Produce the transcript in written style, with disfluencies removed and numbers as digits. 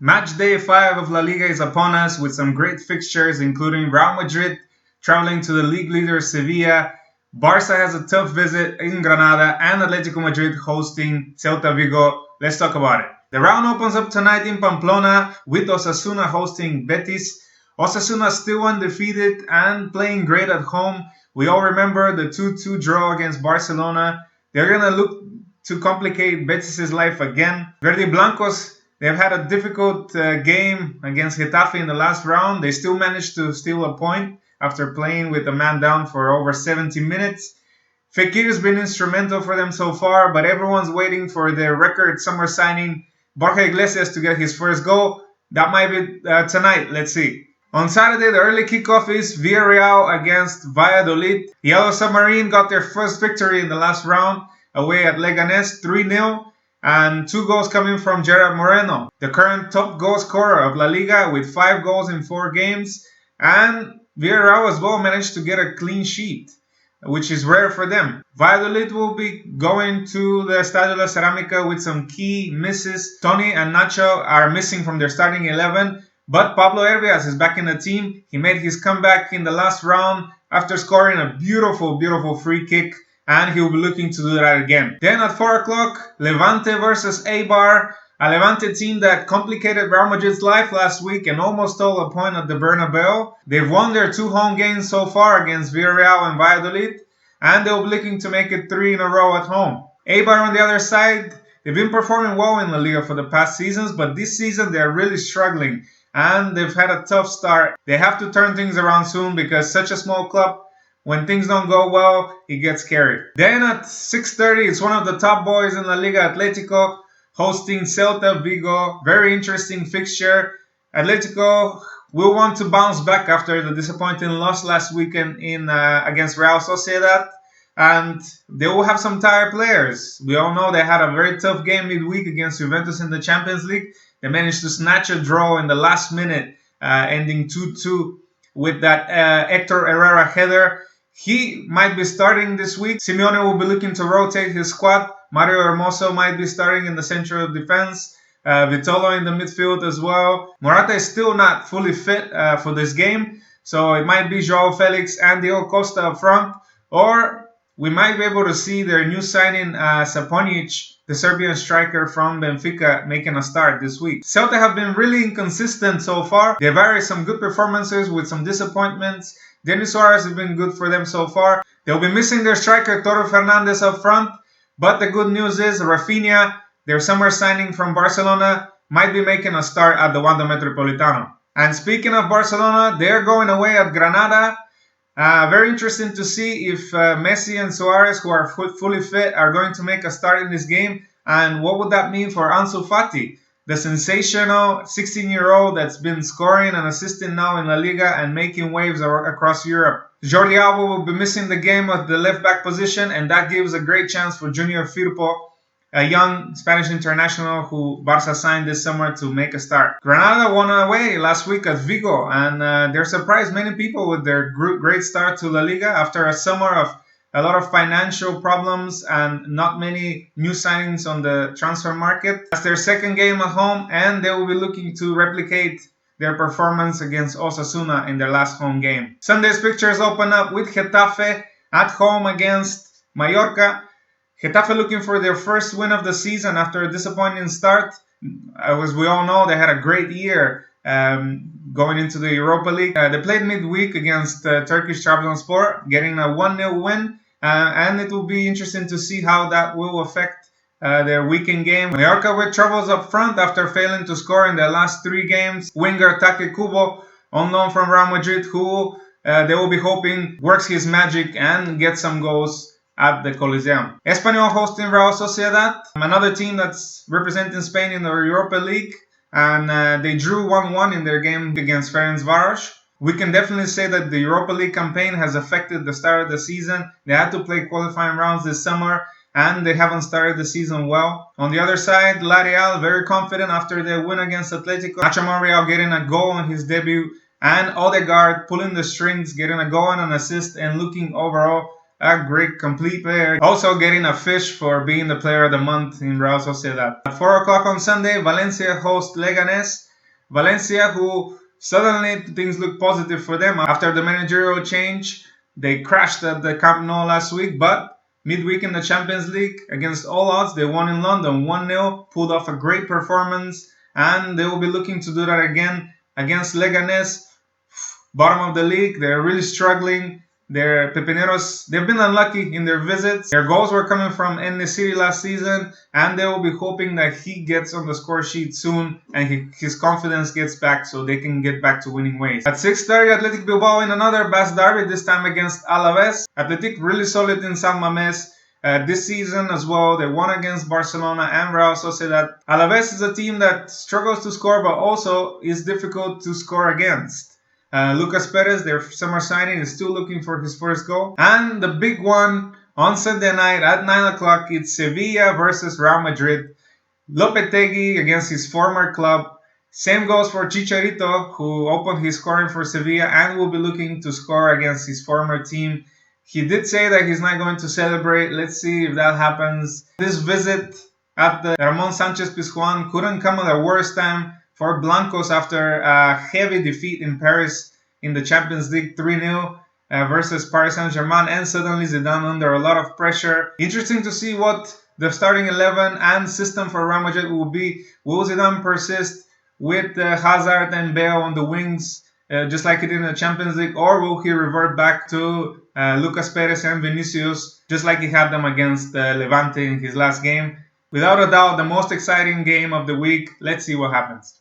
Match day 5 of La Liga is upon us with some great fixtures, including Real Madrid traveling to the league leader Sevilla. Barca has a tough visit in Granada, and Atletico Madrid hosting Celta Vigo. Let's talk about it. The round opens up tonight in Pamplona with Osasuna hosting Betis. Osasuna still undefeated and playing great at home. We all remember the 2-2 draw against Barcelona. They're going to look to complicate Betis' life again. Verde Blancos, they've had a difficult game against Getafe in the last round. They still managed to steal a point after playing with a man down for over 70 minutes. Fekir's been instrumental for them so far, but everyone's waiting for their record summer signing, Borja Iglesias, to get his first goal. That might be tonight. Let's see. On Saturday, the early kickoff is Villarreal against Valladolid. Yellow Submarine got their first victory in the last round away at Leganés, 3-0. And 2 goals coming from Gerard Moreno, the current top goal scorer of La Liga with 5 goals in 4 games. And Villarreal as well managed to get a clean sheet, which is rare for them. Valladolid will be going to the Estadio La Cerámica with some key misses. Tony and Nacho are missing from their starting 11, but Pablo Herbias is back in the team. He made his comeback in the last round after scoring a beautiful free kick, and he will be looking to do that again. Then at 4 o'clock, Levante versus Eibar, a Levante team that complicated Real Madrid's life last week and almost stole a point at the Bernabeu. They've won their 2 home games so far against Villarreal and Valladolid, and they'll be looking to make it 3 in a row at home. Eibar on the other side, they've been performing well in La Liga for the past seasons, but this season they're really struggling, and they've had a tough start. They have to turn things around soon because such a small club, when things don't go well, it gets scary. Then at 6:30, it's one of the top boys in La Liga, Atletico, hosting Celta Vigo. Very interesting fixture. Atletico will want to bounce back after the disappointing loss last weekend against Real Sociedad. And they will have some tired players. We all know they had a very tough game midweek against Juventus in the Champions League. They managed to snatch a draw in the last minute, ending 2-2 with that Hector Herrera header. He might be starting this week. Simeone will be looking to rotate his squad. Mario Hermoso might be starting in the central defense. Vitolo in the midfield as well. Morata is still not fully fit for this game, so it might be Joao Felix and Diego Costa up front. Or we might be able to see their new signing, Saponic, the Serbian striker from Benfica, making a start this week. Celta have been really inconsistent so far. They've varied some good performances with some disappointments. Denis Suarez has been good for them so far. They'll be missing their striker Toro Fernandez up front, but the good news is Rafinha, their summer signing from Barcelona, might be making a start at the Wanda Metropolitano. And speaking of Barcelona, they're going away at Granada. Very interesting to see if Messi and Suarez, who are fully fit, are going to make a start in this game. And what would that mean for Ansu Fati, the sensational 16-year-old that's been scoring and assisting now in La Liga and making waves across Europe. Jordi Alba will be missing the game at the left-back position, and that gives a great chance for Junior Firpo, a young Spanish international who Barca signed this summer, to make a start. Granada won away last week at Vigo, and they surprised many people with their great start to La Liga after a summer of a lot of financial problems and not many new signings on the transfer market. That's their second game at home, and they will be looking to replicate their performance against Osasuna in their last home game. Sunday's pictures open up with Getafe at home against Mallorca. Getafe looking for their first win of the season after a disappointing start. As we all know, they had a great year going into the Europa League. They played midweek against Turkish Trabzonspor, getting a 1-0 win. And it will be interesting to see how that will affect their weekend game. Mallorca with troubles up front after failing to score in their last 3 games. Winger Take Kubo, unknown from Real Madrid, who they will be hoping works his magic and gets some goals at the Coliseum. Espanyol hosting Real Sociedad, another team that's representing Spain in the Europa League, and they drew 1-1 in their game against Ferencváros. We can definitely say that the Europa League campaign has affected the start of the season. They had to play qualifying rounds this summer, and they haven't started the season well. On the other side, La Real very confident after their win against Atletico. Nacho Monreal getting a goal in his debut, and Odegaard pulling the strings, getting a goal and an assist, and looking overall a great complete player. Also getting a fish for being the player of the month in Real Sociedad. At 4 o'clock on Sunday, Valencia hosts Leganés. Valencia, who suddenly things look positive for them after the managerial change. They crashed at the Camp Nou last week, but midweek in the Champions League, against all odds, they won in London 1-0, pulled off a great performance, and they will be looking to do that again against Leganés, bottom of the league. They're really struggling. Their Pepineros, they've been unlucky in their visits. Their goals were coming from City last season, and they will be hoping that he gets on the score sheet soon and his confidence gets back so they can get back to winning ways. At 6:30, Athletic Bilbao in another Basque derby, this time against Alaves. Athletic really solid in San Mamés. This season as well, they won against Barcelona and Real Sociedad. Alaves is a team that struggles to score, but also is difficult to score against. Lucas Perez, their summer signing, is still looking for his first goal. And the big one on Sunday night at 9 o'clock, it's Sevilla versus Real Madrid. Lopetegui against his former club. Same goes for Chicharito, who opened his scoring for Sevilla and will be looking to score against his former team. He did say that he's not going to celebrate. Let's see if that happens. This visit at the Ramon Sanchez Pizjuan couldn't come at a worse time for Blancos after a heavy defeat in Paris in the Champions League 3-0 versus Paris Saint-Germain, and suddenly Zidane under a lot of pressure. Interesting to see what the starting 11 and system for Real Madrid will be. Will Zidane persist with Hazard and Bale on the wings, just like he did in the Champions League, or will he revert back to Lucas Perez and Vinicius, just like he had them against Levante in his last game? Without a doubt, the most exciting game of the week. Let's see what happens.